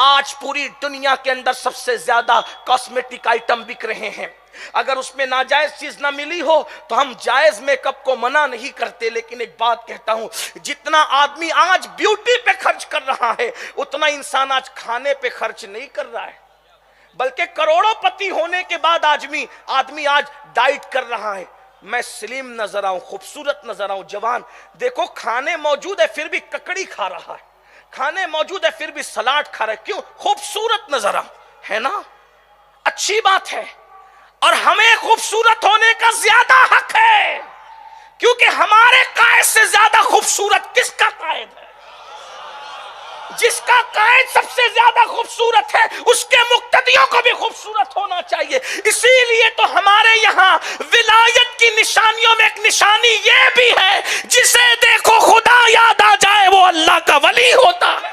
आज पूरी दुनिया के अंदर सबसे ज्यादा कॉस्मेटिक आइटम बिक रहे हैं। अगर उसमें नाजायज चीज ना मिली हो तो हम जायज मेकअप को मना नहीं करते, लेकिन एक बात कहता हूं, जितना आदमी आज ब्यूटी पे खर्च कर रहा है उतना इंसान आज खाने पे खर्च नहीं कर रहा है। बल्कि करोड़ोंपति होने के बाद आदमी आज डाइट कर रहा है। मैं स्लिम नजर आऊं, खूबसूरत नजर आऊं, जवान, देखो खाने मौजूद है फिर भी ककड़ी खा रहा है, खाने मौजूद है फिर भी सलाद खा रहा है। क्यों? खूबसूरत नजर आऊं, है ना? अच्छी बात है। और हमें खूबसूरत होने का ज्यादा हक है, क्योंकि हमारे कायद से ज्यादा खूबसूरत किसका कायद है? जिसका कायद सबसे ज्यादा खूबसूरत है उसके मुक्तदियों को भी खूबसूरत होना चाहिए। इसीलिए तो हमारे यहाँ विलायत की निशानियों में एक निशानी ये भी है, जिसे देखो खुदा याद आ जाए वो अल्लाह का वली होता है।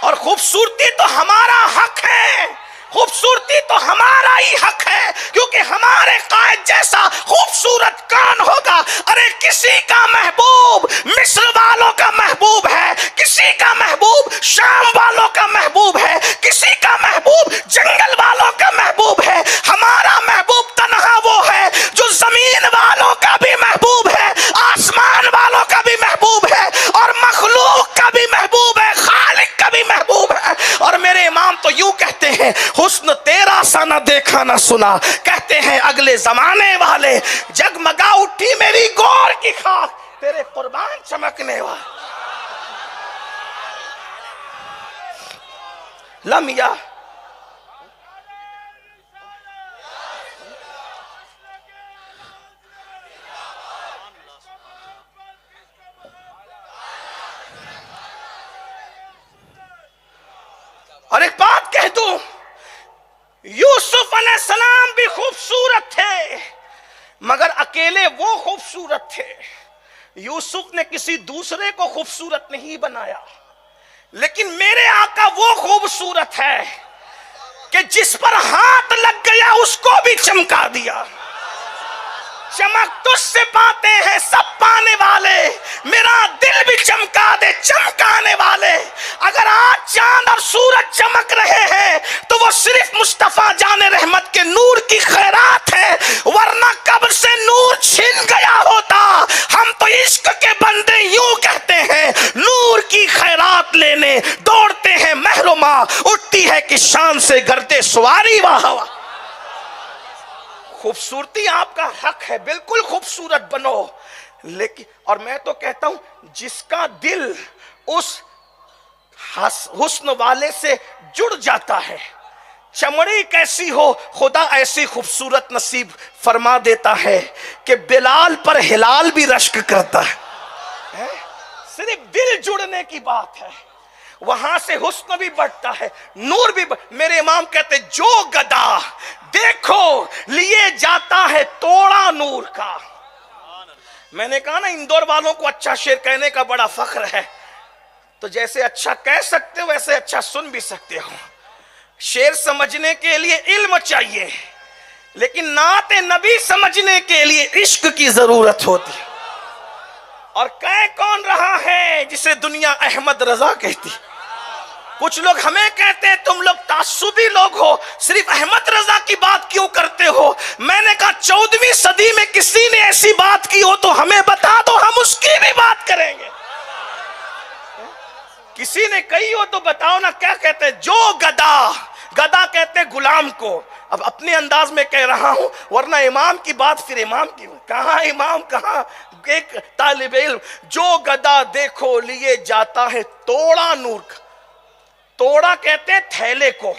और खूबसूरती तो हमारा हक है, खूबसूरती तो हमारा ही हक है, क्योंकि हमारे कायद जैसा खूबसूरत कौन होगा? अरे किसी का महबूब मिस्र वालों का महबूब है, किसी का महबूब शाम वालों का महबूब है, किसी का महबूब जंगल वालों का महबूब है। हमारा महबूब तन्हा वो है जो जमीन वालों का भी महबूब है, आसमान वालों का भी महबूब है, और मखलूक का भी महबूब है, खालिक का भी महबूब है। और मेरे इमाम तो यूं कहते हैं, हुस्न तेरा सा ना देखा ना सुना, कहते हैं अगले जमाने वाले, जगमगा उठी मेरी गौर की खाक, तेरे कुर्बान चमकने वाले लम्या। और एक बात कह दूं, यूसुफ अलैहिस्सलाम भी खूबसूरत थे, मगर अकेले वो खूबसूरत थे। यूसुफ ने किसी दूसरे को खूबसूरत नहीं बनाया, लेकिन मेरे आका वो खूबसूरत है कि जिस पर हाथ लग गया उसको भी चमका दिया। चमक तुझसे पाते हैं सब पाने वाले, मेरा दिल भी चमका दे चमकाने वाले। अगर आज चांद और सूरज चमक रहे हैं तो वो सिर्फ मुस्तफा जाने रहमत के नूर की खैरात है, वरना कब से नूर छिन गया होता। हम तो इश्क के बंदे यूं कहते हैं, नूर की खैरात लेने दौड़ते हैं महरुमा, उठती है कि शान से गर्दे सवारी वाह वाह। खूबसूरती आपका हक है, बिल्कुल खूबसूरत बनो, लेकिन और मैं तो कहता हूं जिसका दिल उस हुस्न वाले से जुड़ जाता है, चमड़ी कैसी हो खुदा ऐसी खूबसूरत नसीब फरमा देता है कि बिलाल पर हिलाल भी रश्क करता है? सिर्फ दिल जुड़ने की बात है, वहां से हुस्न भी बढ़ता है, नूर भी मेरे इमाम कहते जो गदा देखो लिए जाता है तोड़ा नूर का। मैंने कहा ना, इंदौर वालों को अच्छा शेर कहने का बड़ा फख्र है, तो जैसे अच्छा कह सकते हो वैसे अच्छा सुन भी सकते हो। शेर समझने के लिए इल्म चाहिए, लेकिन नाते नबी समझने के लिए इश्क की जरूरत होती है। और कह कौन रहा है जिसे दुनिया अहमद रजा कहती। कुछ लोग हमें कहते हैं तुम लोग तासुबी लोग हो, सिर्फ अहमद रजा की बात क्यों करते हो। मैंने कहा 14वीं सदी में किसी ने ऐसी बात की हो तो हमें बता दो, हम उसकी भी बात करेंगे। किसी ने कही हो तो बताओ ना, क्या कहते हैं? जो गदा, गदा कहते हैं गुलाम को। अब अपने अंदाज में कह रहा हूं, वरना इमाम की बात फिर इमाम की। कहां इमाम कहां एक तालिब इल्म। जो गदा देखो लिए जाता है तोड़ा नूर का। तोड़ा कहते हैं थैले को,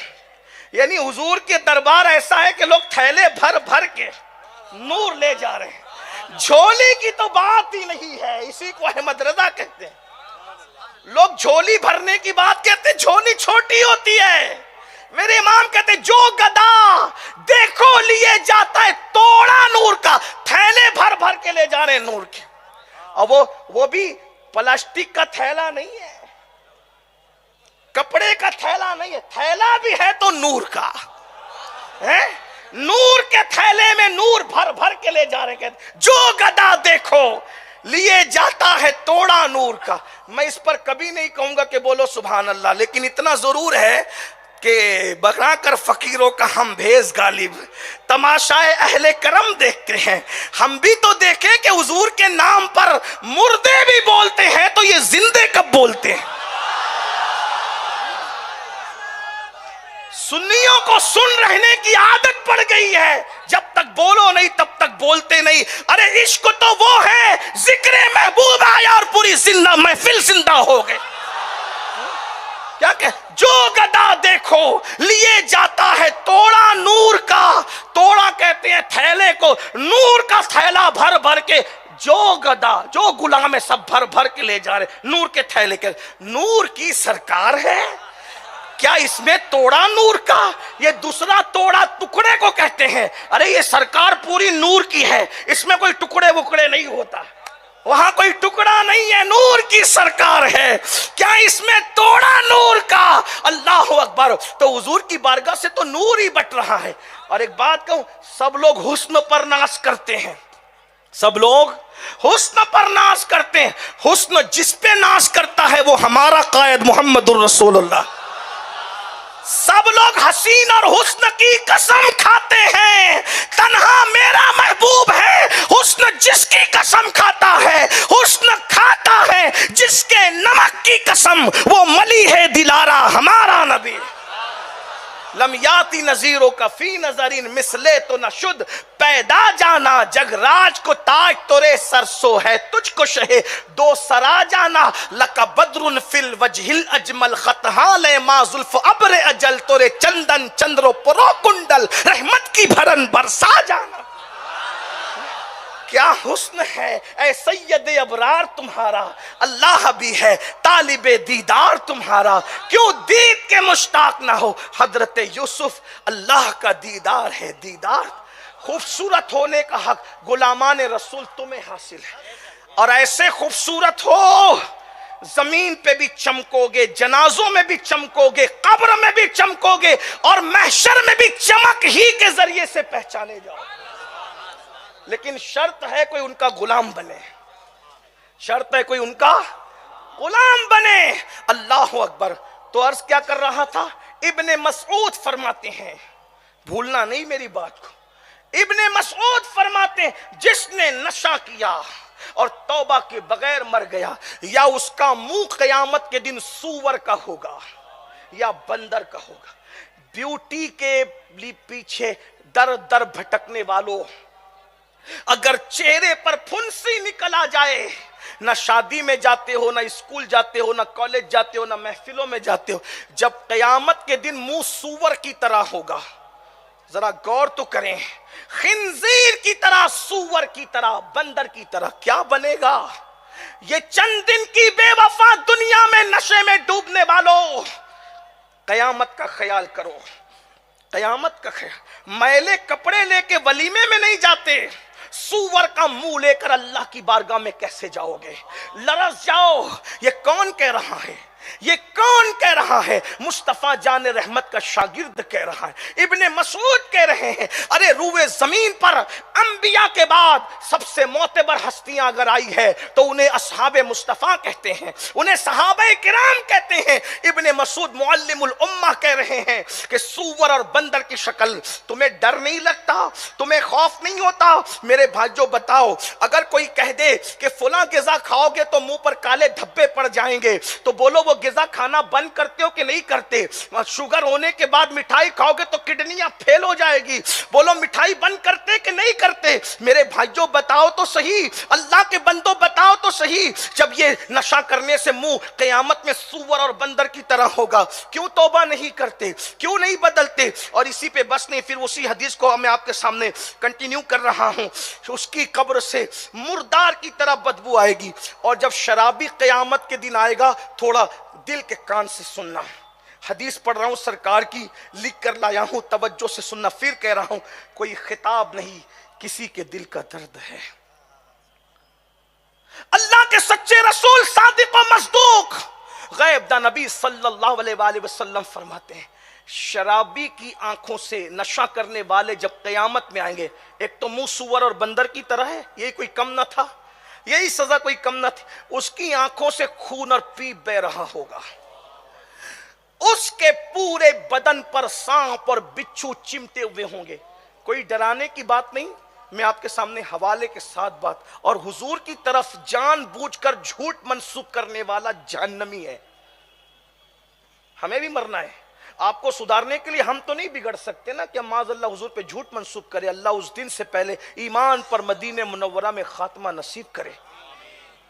यानी हुजूर के दरबार ऐसा है कि लोग थैले भर भर के नूर ले जा रहे हैं। झोली की तो बात ही नहीं है, इसी को अहमद रजा कहते हैं। लोग झोली भरने की बात कहते हैं, झोली छोटी होती है। मेरे इमाम कहते जो गदा देखो लिए जाता है तोड़ा नूर का, थैले भर भर के ले जा रहे हैं नूर के। और वो भी प्लास्टिक का थैला नहीं है, कपड़े का थैला नहीं है, थैला भी है तो नूर का है। नूर के थैले में नूर भर भर के ले जा रहे हैं। जो गदा देखो लिए जाता है तोड़ा नूर का। मैं इस पर कभी नहीं कहूंगा कि बोलो सुभान अल्लाह, लेकिन इतना जरूर है कि बना कर फकीरों का हम भेज गालिब, तमाशाए अहले करम देखते हैं। हम भी तो देखें कि हुजूर के नाम पर मुर्दे भी बोलते हैं, तो ये जिंदे कब बोलते हैं? सुन्नियों को सुन रहने की आदत पड़ गई है, जब तक बोलो नहीं तब तक बोलते नहीं। अरे इश्क तो वो है, जिक्र महबूब आया और पूरी जिंदा महफिल जिंदा हो गई। क्या कह, जो गदा देखो लिए जाता है तोड़ा नूर का। तोड़ा कहते हैं थैले को, नूर का थैला भर भर के जो गदा जो गुलाम है सब भर भर के ले जा रहे नूर के थैले के। नूर की सरकार है, क्या इसमें तोड़ा नूर का? ये दूसरा तोड़ा टुकड़े को कहते हैं। अरे ये सरकार पूरी नूर की है, इसमें कोई टुकड़े वुकड़े नहीं होता, वहां कोई टुकड़ा नहीं है, नूर की सरकार है। क्या इसमें तोड़ा नूर का? अल्लाह अकबर। तो हुजूर की बारगाह से तो नूर ही बट रहा है। और एक बात कहूं, सब लोग हुस्न पर नाज करते हैं, सब लोग हुस्न पर नाज करते हैं। हुस्न जिस पे नाज करता है वो हमारा कायद मुहम्मदुर रसूलुल्लाह। सब लोग हसीन और हुस्न की कसम खाते हैं, तन्हा मेरा महबूब है। हुस्न जिसकी कसम खाता है, हुस्न खाता है जिसके नमक की कसम, वो मली है दिलारा हमारा नबी। लमयाती नजीरों का फी नजरिन मिसले तो न शुद्ध, पैदा जाना जगराज को ताज तोरे सरसो है तुझको शहे दो सरा जाना। लका बद्रुन फिल वजहिल अजमल खतहाले मा जुल्फ अब्र अजल तोरे चंदन चंद्रो परो कुंडल रहमत की भरन बरसा जाना। क्या हुस्न है ऐ सैयद अबरार तुम्हारा, अल्लाह भी है तालिबे दीदार तुम्हारा। क्यों दीद के मुश्ताक ना हो हजरत यूसुफ, अल्लाह का दीदार है दीदार। खूबसूरत होने का हक गुलामान रसूल तुम्हें हासिल है। और ऐसे खूबसूरत हो जमीन पे भी चमकोगे, जनाजों में भी चमकोगे, कब्र में भी चमकोगे, और महशर में भी चमक ही के जरिए से पहचाने जाओ। लेकिन शर्त है कोई उनका गुलाम बने, शर्त है कोई उनका गुलाम बने। अल्लाह अकबर। तो अर्ज क्या कर रहा था, इब्ने मसऊद फरमाते हैं, भूलना नहीं मेरी बात को, इब्ने मसऊद फरमाते हैं जिसने नशा किया और तौबा के बगैर मर गया, या उसका मुंह कयामत के दिन सूअर का होगा या बंदर का होगा। ब्यूटी के पीछे दर दर भटकने वालों, अगर चेहरे पर फुंसी निकल आ जाए, ना शादी में जाते हो, ना स्कूल जाते हो, ना कॉलेज जाते हो, ना महफिलों में जाते हो, जब कयामत के दिन मुंह सूअर की तरह होगा, जरा गौर तो करें, खिंजीर की तरह, सूअर की तरह, बंदर की तरह, क्या बनेगा? ये चंद दिन की बेवफा दुनिया में नशे में डूबने वालों, कयामत का ख्याल करो, कयामत का ख्याल। मैले कपड़े लेके वलीमे में नहीं जाते, सूअर का मुंह लेकर अल्लाह की बारगाह में कैसे जाओगे? लरस जाओ। ये कौन कह रहा है? ये कौन कह रहा है? मुस्तफा जान रहमत का शागिर्द कह रहा है, इब्ने मसूद कह रहे हैं। अरे रूए जमीन पर अंबिया के बाद सबसे मोतबर हस्तियां अगर आई है तो उन्हें असहाबे मुस्तफा कहते हैं, उन्हें सहाबे किराम कहते हैं। इब्ने मसूद मुअल्लिमुल उम्मा कह रहे हैं कि सूअर और बंदर की शक्ल, तुम्हें डर नहीं लगता? तुम्हें खौफ नहीं होता? मेरे भाइयों बताओ, अगर कोई कह दे कि फुला गिज़ा खाओगे तो मुंह पर काले धब्बे पड़ जाएंगे, तो बोलो वो गिज़ा खाना बंद करते हो कि नहीं करते? शुगर होने के बाद मिठाई खाओगे तो किडनियां फेल हो जाएगी, बोलो मिठाई बंद करते कि नहीं करते? मेरे भाइयों बताओ तो सही, अल्लाह के बंदों बताओ तो सही, जब ये नशा करने से मुंह क़यामत में सूअर और बंदर की तरह होगा, क्यों तौबा नहीं करते? क्यों नहीं बदलते? और इसी पे बस नहीं, फिर उसी हदीस को मैं आपके सामने कंटिन्यू कर रहा हूं। उसकी कब्र से मुर्दार की तरह बदबू आएगी, और जब शराबी क़यामत के दिन आएगा, थोड़ा दिल के कान से सुनना, हदीस पढ़ रहा हूं सरकार की, लिख कर लाया हूं, तवज्जो से सुनना। फिर कह रहा हूं, कोई खिताब नहीं, किसी के दिल का दर्द है। अल्लाह के सच्चे रसूल सादिक व मस्दूक गैब दा नबी सल्लल्लाहु अलैहि वसल्लम फरमाते हैं, शराबी की आंखों से नशा करने वाले जब कयामत में आएंगे, एक तो मुंह सूअर और बंदर की तरह है, ये कोई कम न था, यही सजा कोई कम न थी। उसकी आंखों से खून और पीप बह रहा होगा, उसके पूरे बदन पर सांप और बिच्छू चिमटे हुए होंगे। कोई डराने की बात नहीं, मैं आपके सामने हवाले के साथ बात, और हुजूर की तरफ जानबूझकर झूठ मंसूब करने वाला जहन्नमी है। हमें भी मरना है, आपको सुधारने के लिए हम तो नहीं बिगड़ सकते ना कि हम माज़अल्लाह हुजूर पे झूठ मंसूब करे। अल्लाह उस दिन से पहले ईमान पर मदीने मुनव्वरा में खात्मा नसीब करे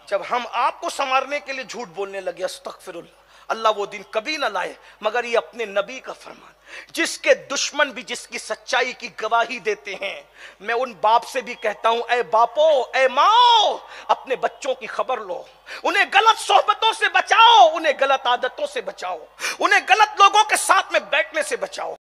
जब हम आपको संवारने के लिए झूठ बोलने लगे। अस्तगफिरुल्लाह, अल्लाह वो दिन कभी ना लाए, मगर ये अपने नबी का फरमान। जिसके दुश्मन भी जिसकी सच्चाई की गवाही देते हैं, मैं उन बाप से भी कहता हूं, ए बापो, ए माओ, अपने बच्चों की खबर लो, उन्हें गलत सोहबतों से बचाओ, उन्हें गलत आदतों से बचाओ, उन्हें गलत लोगों के साथ में बैठने से बचाओ।